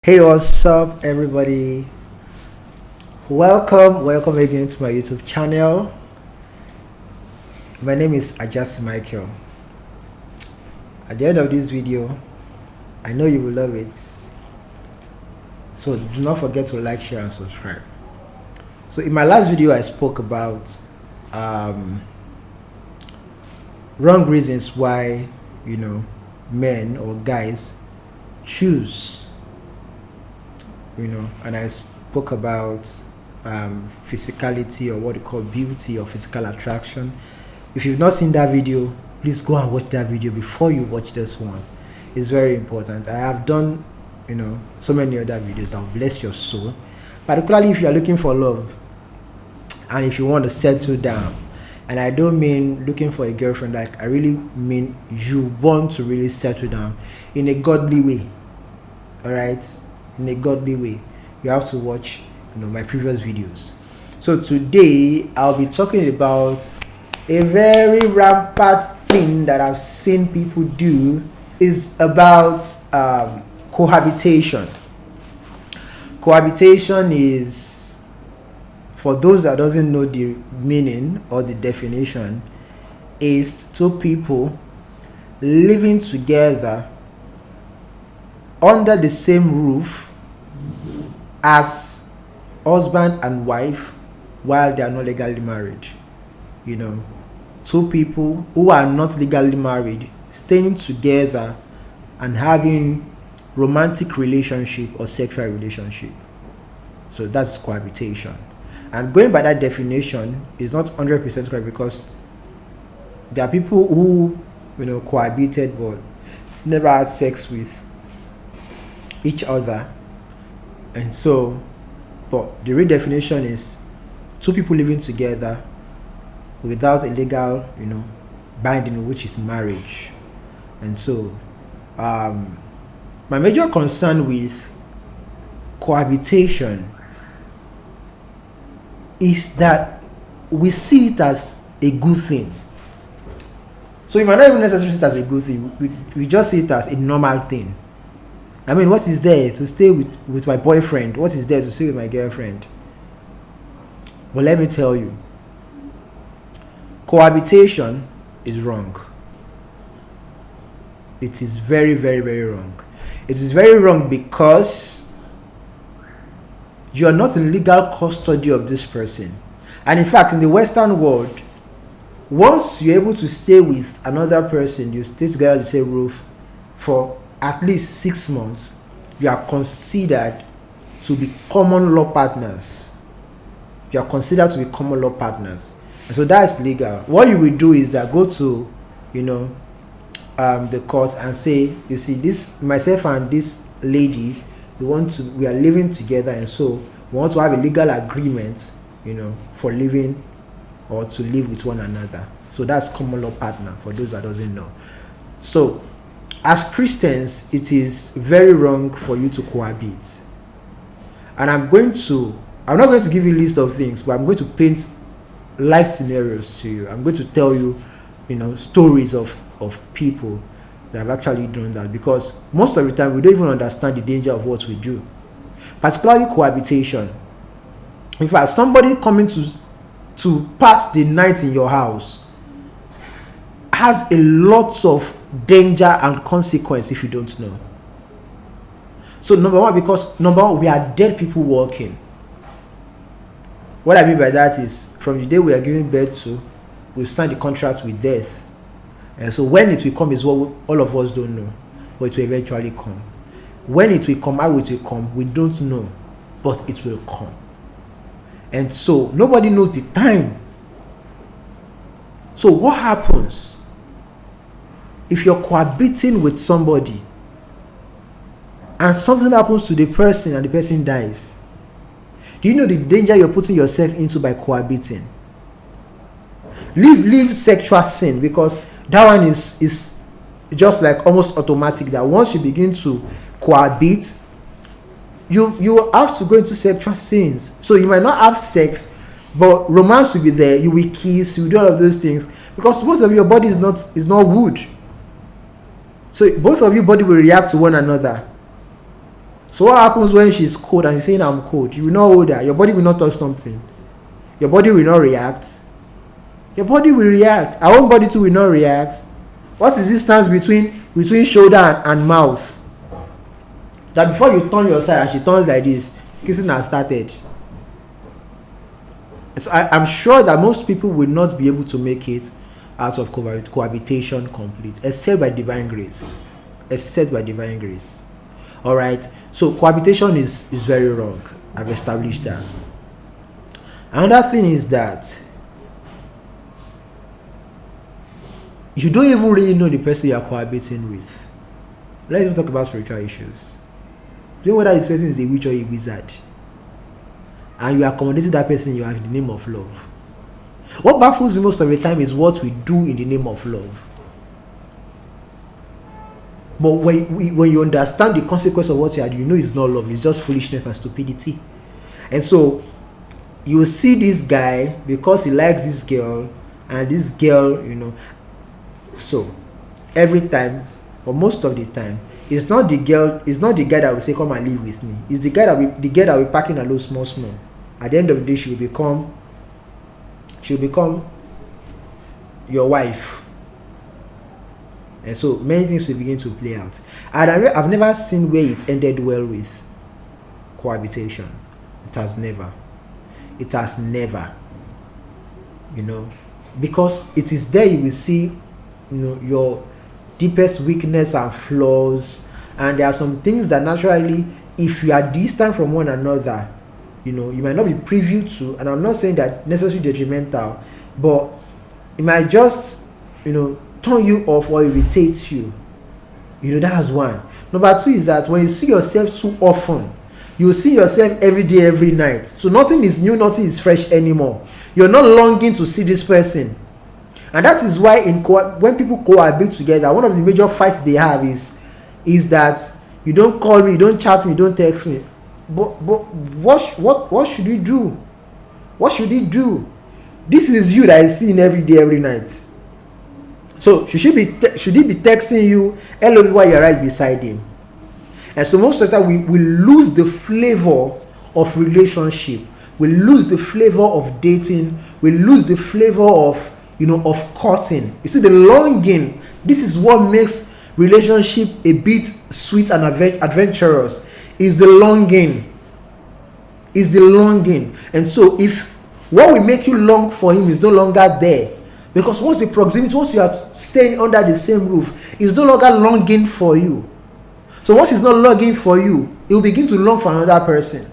Hey, what's up, everybody? Welcome again to my YouTube channel. My name is Ajasi Michael. At the end of this video, I know you will love it. So do not forget to like, share, and subscribe. So in my last video, I spoke about wrong reasons why men or guys choose. And I spoke about physicality, or what we call beauty or physical attraction. If you've not seen that video, please go and watch that video before you watch this one. It's very important. I have done so many other videos that will bless your soul, particularly if you are looking for love and if you want to settle down. And I don't mean looking for a girlfriend, like I really mean you want to really settle down in a godly way. All right, in a godly way. You have to watch my previous videos. So today I'll be talking about a very rampant thing that I've seen people do. Is about cohabitation. Cohabitation is, for those that doesn't know the meaning or the definition, is two people living together under the same roof as husband and wife while they are not legally married. Two people who are not legally married staying together and having romantic relationship or sexual relationship. So that's cohabitation. And going by that definition is not 100% correct, because there are people who cohabited but never had sex with each other. And so, but the real definition is two people living together without a legal binding, which is marriage. And so my major concern with cohabitation is that we see it as a good thing. So we might not even necessarily see it as a good thing. We just see it as a normal thing. I mean, what is there to stay with my boyfriend? What is there to stay with my girlfriend? But let me tell you, cohabitation is wrong. It is very, very, very wrong. It is very wrong because you are not in legal custody of this person. And in fact, in the Western world, once you're able to stay with another person, you stay together under the same roof for at least 6 months, you are considered to be common law partners. You are considered to be common law partners. And so that's legal. What you will do is that go to the court and say, you see, this myself and this lady, we are living together, and so we want to have a legal agreement for living or to live with one another. So that's common law partner, for those that doesn't know. So as Christians, it is very wrong for you to cohabit. And I'm not going to give you a list of things, but I'm going to paint life scenarios to you. I'm going to tell you, stories of people that have actually done that, because most of the time we don't even understand the danger of what we do, particularly cohabitation. In fact, somebody coming to pass the night in your house has a lot of danger and consequence if you don't know. So number one, we are dead people walking. What I mean by that is, from the day we are giving birth to, we've signed the contract with death. And so when it will come is what all of us don't know, but it will eventually come. When it will come, how it will come, we don't know, but it will come. And so nobody knows the time. So what happens if you're cohabiting with somebody and something happens to the person and the person dies? Do you know the danger you're putting yourself into by cohabiting? Leave sexual sin, because that one is just like almost automatic, that once you begin to cohabit, you have to go into sexual sins. So you might not have sex, but romance will be there. You will kiss, you will do all of those things, because both of your body is not wood. So both of your body will react to one another. So what happens when she's cold and she's saying I'm cold? You will not hold her. Your body will not touch something. Your body will not react. Your body will react. Our own body too will not react. What is the distance between shoulder and mouth? That before you turn your side and she turns like this, kissing has started. So I'm sure that most people will not be able to make it out of cohabitation complete, except by divine grace. Except by divine grace. Alright, so cohabitation is very wrong. I've established that. Another thing is that you don't even really know the person you are cohabiting with. Let's even talk about spiritual issues. You know whether this person is a witch or a wizard, and you are accommodating that person you are in the name of love. What baffles me most of the time is what we do in the name of love. But when you understand the consequence of what you are doing, you know it's not love, it's just foolishness and stupidity. And so you will see this guy because he likes this girl, and this girl, so every time or most of the time, it's not the guy that will say come and live with me. It's the girl that will packing a little small. At the end of the day, she will become your wife. And so many things will begin to play out. And I've never seen where it ended well with cohabitation. It has never. Because it is there you will see, your deepest weakness and flaws. And there are some things that naturally, if you are distant from one another, you might not be privy to. And I'm not saying that necessarily detrimental, but it might just, turn you off or irritate you. That's one. Number two is that when you see yourself too often, you see yourself every day, every night. So nothing is new, nothing is fresh anymore. You're not longing to see this person. And that is why when people cohabit together, one of the major fights they have is that you don't call me, you don't chat me, you don't text me. But what should we do? What should he do? This is you that is seeing every day, every night. So should he be texting you hello while you're right beside him? And so most of the time we lose the flavor of relationship. We lose the flavor of dating. We lose the flavor of courting. You see, the longing. This is what makes relationship a bit sweet and adventurous. Is the longing. And so if what will make you long for him is no longer there, because once you are staying under the same roof, he's no longer longing for you. So once he's not longing for you, he will begin to long for another person.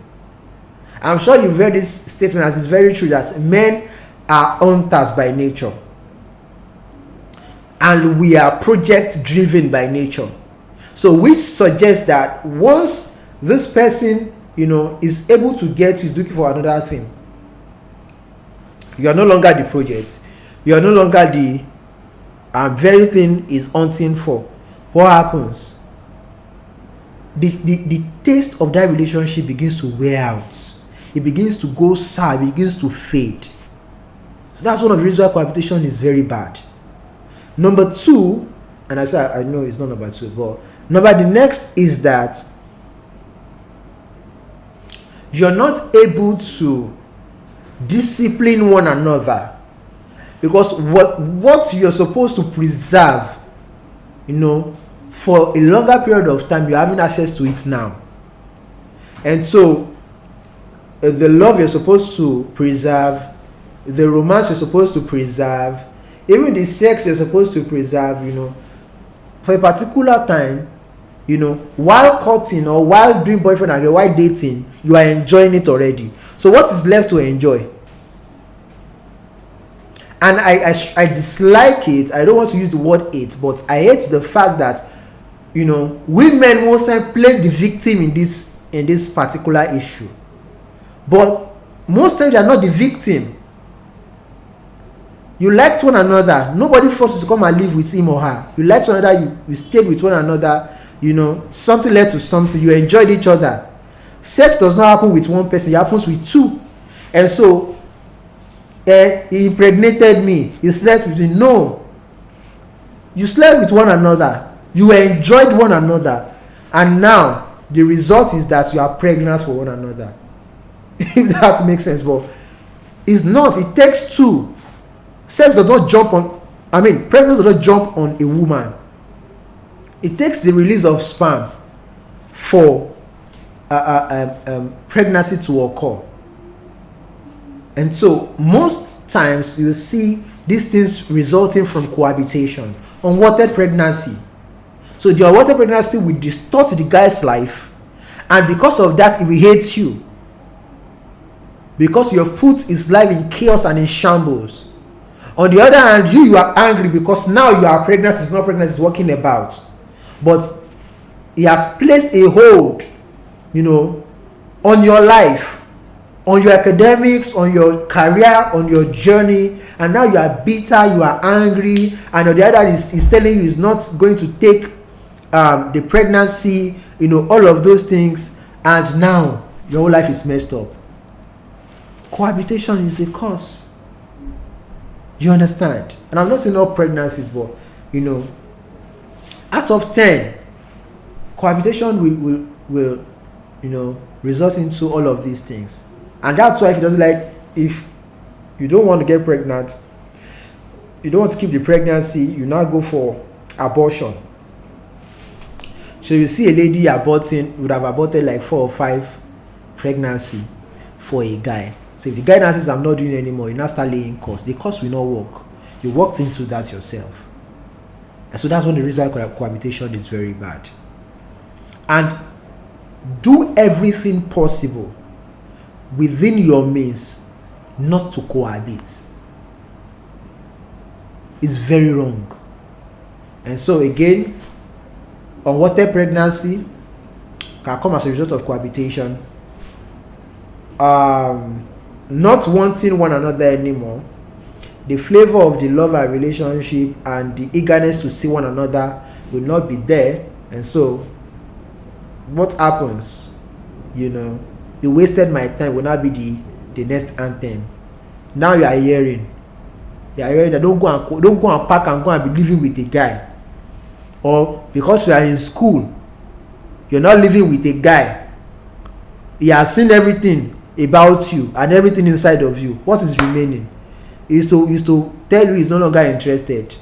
I'm sure you've heard this statement, as it's very true, that men are hunters by nature. And we are project driven by nature. So which suggests that once this person, is able to get you, is looking for another thing, you are no longer the project. You are no longer the very thing is hunting for. What happens? The taste of that relationship begins to wear out. It begins to go sour. It begins to fade. So that's one of the reasons why cohabitation is very bad. Number two, and I know it's not number two, but the next is that you're not able to discipline one another, because what you're supposed to preserve, for a longer period of time, you're having access to it now. And so the love you're supposed to preserve, the romance you're supposed to preserve, even the sex you're supposed to preserve, for a particular time, while courting or while doing boyfriend and girl, while dating, you are enjoying it already. So what is left to enjoy? And I dislike it. I don't want to use the word hate, but I hate the fact that women most time play the victim in this particular issue. But most times they are not the victim. You liked one another. Nobody forced you to come and live with him or her. You liked one another. You stayed with one another. Something led to something. You enjoyed each other. Sex does not happen with one person. It happens with two. And so, he impregnated me. He slept with me. No. You slept with one another. You enjoyed one another. And now, the result is that you are pregnant for one another. If that makes sense, but it's not. It takes two. Sex does not jump on, pregnancy does not jump on a woman. It takes the release of sperm for pregnancy to occur. And so most times you see these things resulting from cohabitation, unwanted pregnancy. So the unwanted pregnancy will distort the guy's life, and because of that, he will hate you. Because you have put his life in chaos and in shambles. On the other hand, you are angry because now you are pregnant, it's not pregnant, it's walking about. But he has placed a hold, on your life, on your academics, on your career, on your journey, and now you are bitter, you are angry, and on the other hand, he's telling you he's not going to take the pregnancy, all of those things, and now your whole life is messed up. Cohabitation is the cause. You understand? And I'm not saying all pregnancies, but out of 10, cohabitation will result into all of these things. And that's why if you don't want to get pregnant, you don't want to keep the pregnancy, you now go for abortion. So you see a lady would have aborted like 4 or 5 pregnancy for a guy. So if the guy now says, I'm not doing it anymore, you now start laying costs. The cost will not work. You worked into that yourself. And so that's one of the reasons why cohabitation is very bad. And do everything possible within your means not to cohabit. It's very wrong. And so again, unwanted pregnancy can come as a result of cohabitation. Not wanting one another anymore, the flavor of the love and relationship and the eagerness to see one another will not be there. And so what happens? You wasted my time will not be the next anthem. Now you are hearing that don't go and pack and go and be living with a guy, or because you are in school you're not living with a guy, he has seen everything about you and everything inside of you. What is remaining is to tell you he's no longer interested.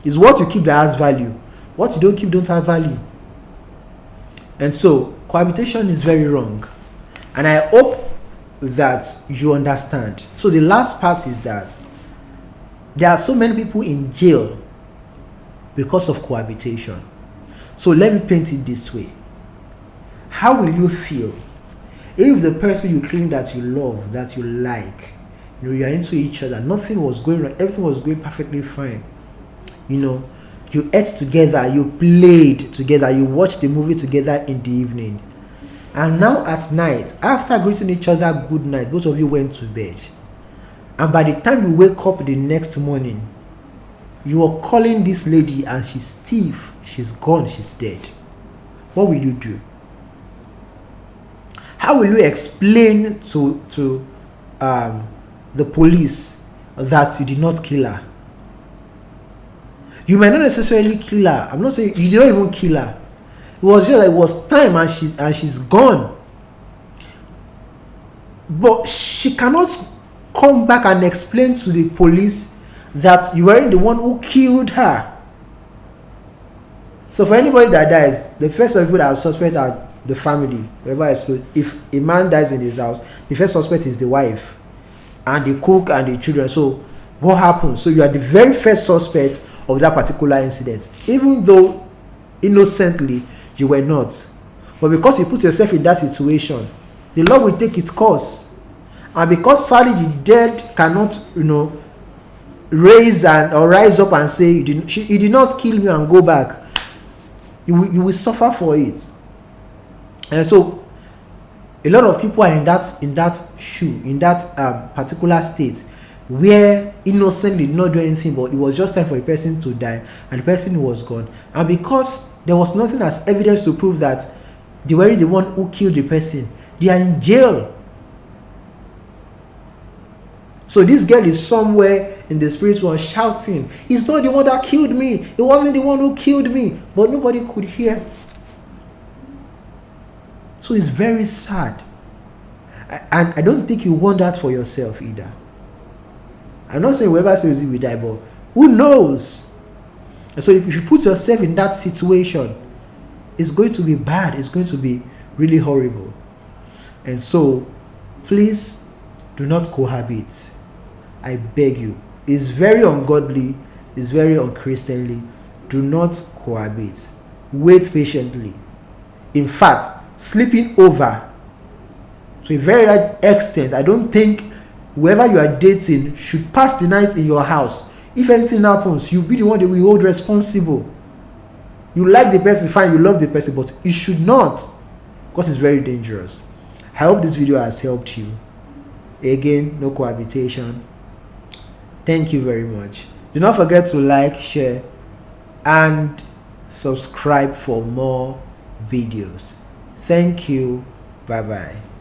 It's what you keep that has value. What you don't keep don't have value. And so cohabitation is very wrong, and I hope that you understand. So the last part is that there are so many people in jail because of cohabitation. So let me paint it this way. How will you feel if the person you claim that you love, that you like, you are into each other, nothing was going wrong, everything was going perfectly fine, you ate together, you played together, you watched the movie together in the evening, and now at night, after greeting each other good night, both of you went to bed, and by the time you wake up the next morning, you are calling this lady and she's stiff, she's gone, she's dead. What will you do? How will you explain to the police that you did not kill her? You might not necessarily kill her. I'm not saying you did not even kill her. It was just like it was time and she's gone. But she cannot come back and explain to the police that you weren't the one who killed her. So for anybody that dies, the first people that are suspect are the family. Whoever is, if a man dies in his house, the first suspect is the wife and the cook and the children. So what happens? So you are the very first suspect of that particular incident, even though innocently you were not. But because you put yourself in that situation, the law will take its course. And because sadly the dead cannot, rise up and say he did not kill me and go back, you will suffer for it. And so a lot of people are in that shoe, in that particular state, where innocently did not do anything, but it was just time for the person to die and the person was gone. And because there was nothing as evidence to prove that they were the one who killed the person, they are in jail. So this girl is somewhere in the spirit world shouting, "He's not the one that killed me. It wasn't the one who killed me." But nobody could hear. So it's very sad. And I don't think you want that for yourself either. I'm not saying whoever says you will die, but who knows? And so if you put yourself in that situation, it's going to be bad. It's going to be really horrible. And so please do not cohabit. I beg you. It's very ungodly. It's very unchristianly. Do not cohabit. Wait patiently. In fact, sleeping over to a very large extent, I don't think whoever you are dating should pass the night in your house. If anything happens, you'll be the one that will hold responsible. You like the person, fine, you love the person, but you should not, because it's very dangerous. I hope this video has helped you. Again, no cohabitation. Thank you very much. Do not forget to like, share, and subscribe for more videos. Thank you. Bye bye.